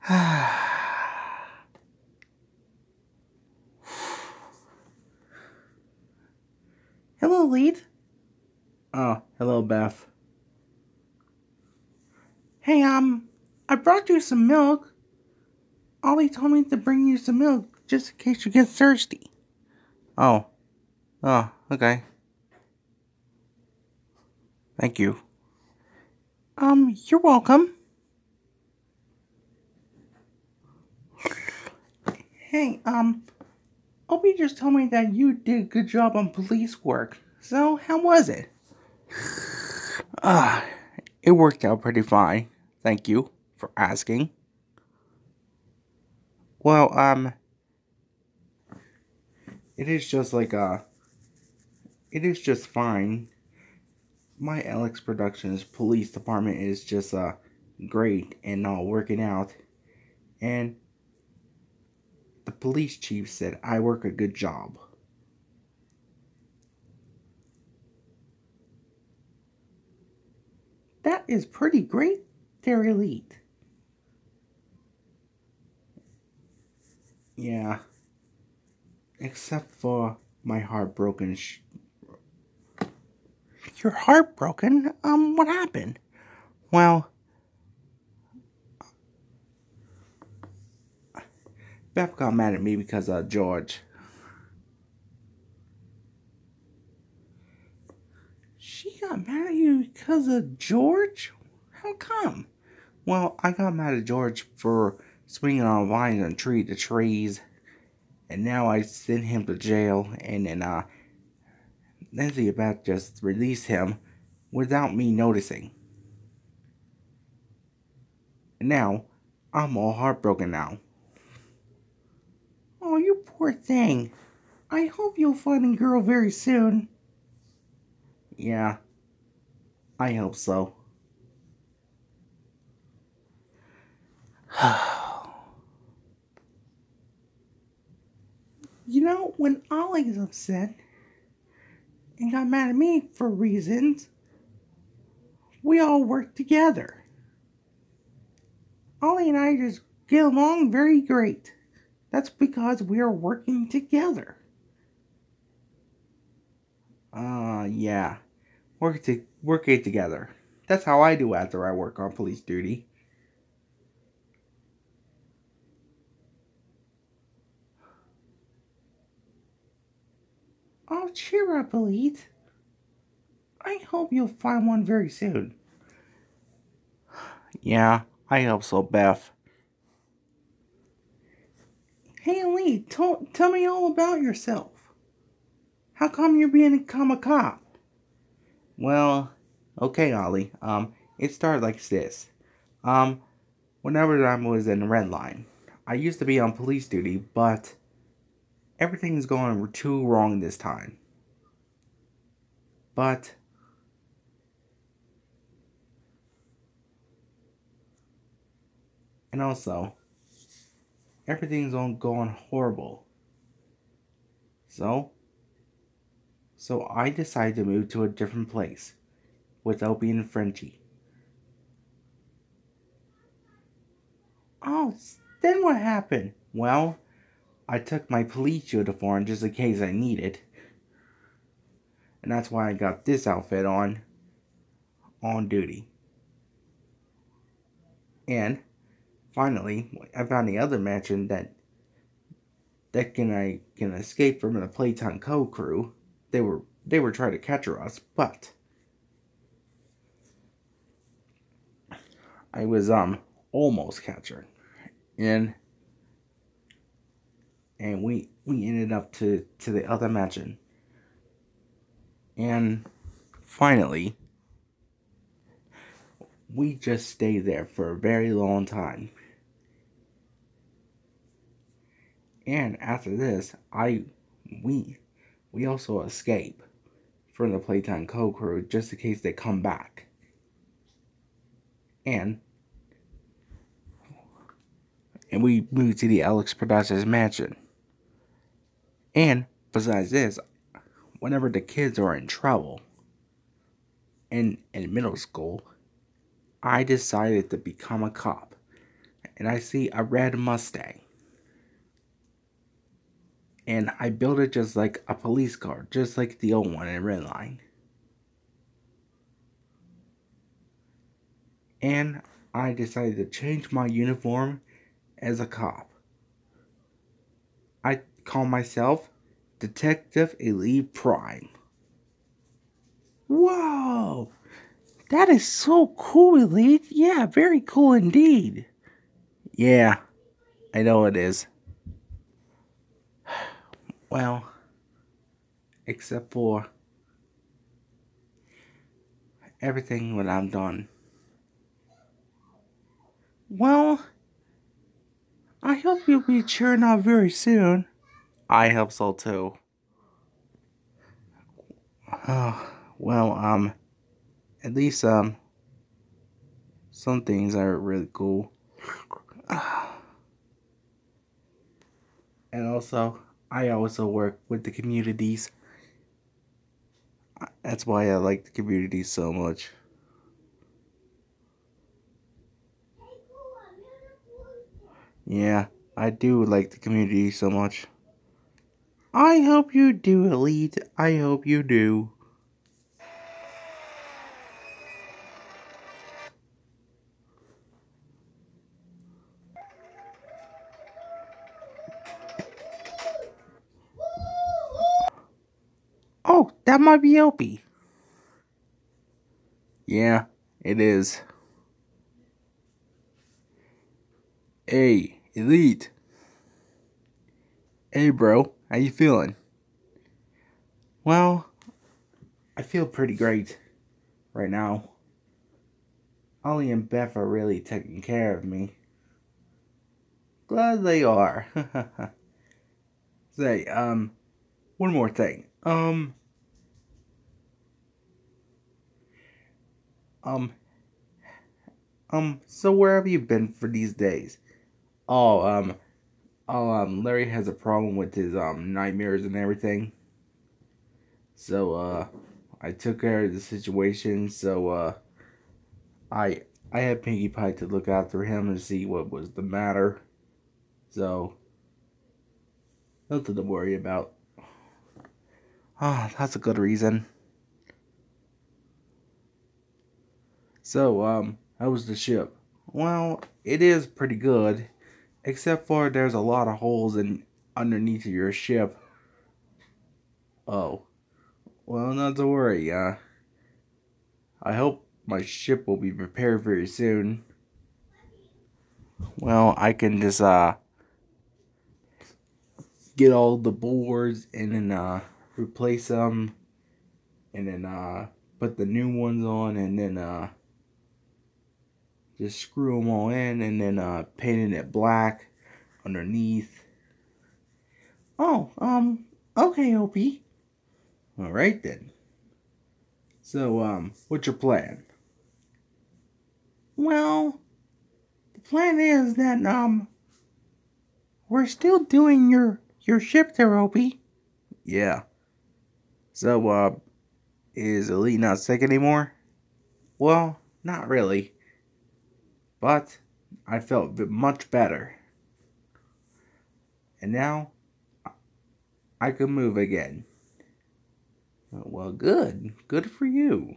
Hello, Lead. Oh, hello, Beth. Hey, I brought you some milk. Ollie told me to bring you some milk just in case you get thirsty. Oh, okay. Thank you. You're welcome. Hey, Opie just told me that you did a good job on police work. So, how was it? Ah, it worked out pretty fine. Thank you for asking. Well, it is just like it is just fine. My Alex Productions police department is just great and all working out, and the police chief said I work a good job. That is pretty great, there, Elite. Yeah, except for my heartbroken. You're heartbroken? What happened? Well, Beth got mad at me because of George. She got mad at you because of George? How come? Well, I got mad at George for swinging on vines and trees, and now I sent him to jail, and then the about just released him without me noticing. And now, I'm all heartbroken now. Oh, you poor thing. I hope you'll find a girl very soon. Yeah, I hope so. You know, when Ollie's upset and got mad at me for reasons, we all work together. Ollie and I just get along very great. That's because we are working together. Yeah. Work it together. That's how I do after I work on police duty. Oh, cheer up, Elite. I hope you'll find one very soon. Yeah, I hope so, Beth. Hey, Elite, tell me all about yourself. How come you're become a cop? Well, okay, Ollie. It started like this. Um, Whenever I was in the red line, I used to be on police duty, but everything's going too wrong this time. But and also everything's going horrible. So so I decided to move to a different place with Opie and Frenchie. Oh, then what happened? Well, I took my police uniform just in case I need it, and that's why I got this outfit on duty. And finally, I found the other mansion that can escape from the Playtime Co crew. They were trying to capture us, but I was almost captured, and we ended up to the other mansion, and finally we just stayed there for a very long time. And after this, we we also escape from the Playtime Co crew just in case they come back. And and we moved to the Alex Productions mansion. And besides this, whenever the kids are in trouble in middle school, I decided to become a cop. and I see a red Mustang. And I built it just like a police car, just like the old one in Red Line. And I decided to change my uniform as a cop. I call myself Detective Elite Prime. Whoa! That is so cool, Elite. Yeah, very cool indeed. Yeah, I know it is. Well, except for everything when I'm done. Well, I hope you'll be cheering out very soon. I hope so too. Well, at least, some things are really cool. And also, I also work with the communities. That's why I like the communities so much. Yeah, I do like the community so much. I hope you do, Elite. I hope you do. Oh, that might be Opie. Yeah, it is. Hey, Elite. Hey, bro. How you feeling? Well, I feel pretty great right now. Ollie and Beth are really taking care of me. Glad they are. Say, one more thing. Um, so where have you been for these days? Oh, Larry has a problem with his, nightmares and everything. So, I took care of the situation, so, I had Pinkie Pie to look after him and see what was the matter. So, nothing to worry about. Ah, that's a good reason. So, how was the ship? Well, it is pretty good, except for there's a lot of holes in underneath of your ship. Oh, well, not to worry. I hope my ship will be repaired very soon. Well, I can just get all the boards and then replace them, and then put the new ones on, and then just screw them all in, and then painting it black underneath. Oh, okay, Opie. All right then. So, what's your plan? Well, the plan is that, we're still doing your ship there, Opie. Yeah. So, is Elite not sick anymore? Well, not really. But I felt much better. And now I can move again. Well, good. Good for you.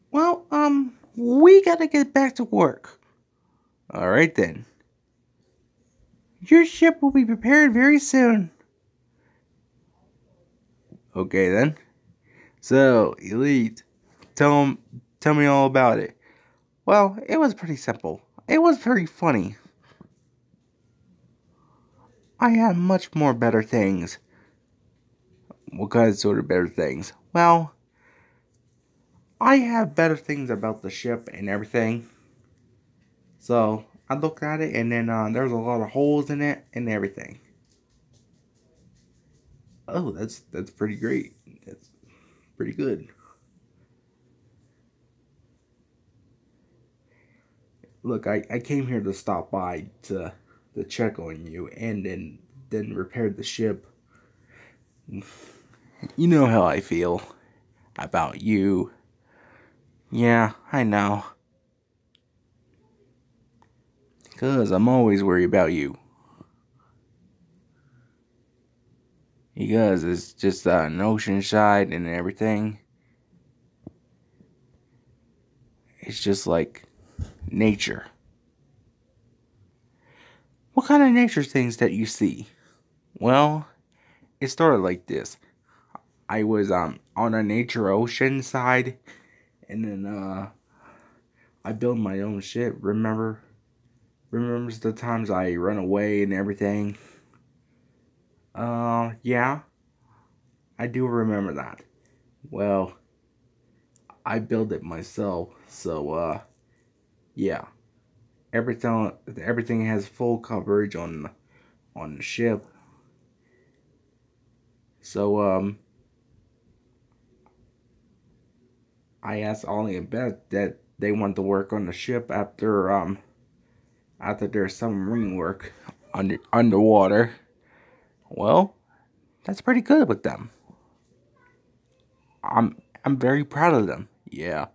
Well, we gotta get back to work. All right then. Your ship will be prepared very soon. Okay then. So, Elite, tell me all about it. Well, it was pretty simple. It was very funny. I have much more better things. What kind of sort of better things? Well, I have better things about the ship and everything. So I looked at it, and then there's a lot of holes in it and everything. Oh, that's pretty great. That's pretty good. Look, I came here to stop by to check on you, and then repair the ship. You know how I feel about you. Yeah, I know. 'Cause I'm always worried about you. Because it's just an oceanside and everything. It's just like nature. What kind of nature things that you see? Well, it started like this. I was on a nature ocean side, and then I built my own ship. Remembers the times I run away and everything? Yeah, I do remember that. Well, I built it myself, so yeah. Everything has full coverage on the ship. So I asked Ollie and Beth that they want to work on the ship after their submarine work underwater. Well, that's pretty good with them. I'm very proud of them. Yeah,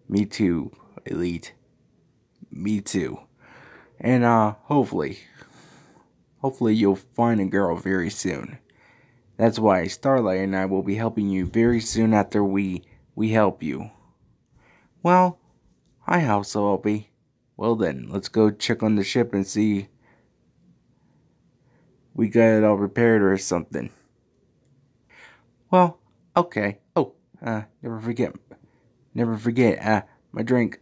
me too, Elite. Me too. And hopefully you'll find a girl very soon. That's why Starlight and I will be helping you very soon after we help you. Well, I hope so, Opie. Well then, let's go check on the ship and see we got it all repaired or something. Well, okay. Oh, never forget, my drink.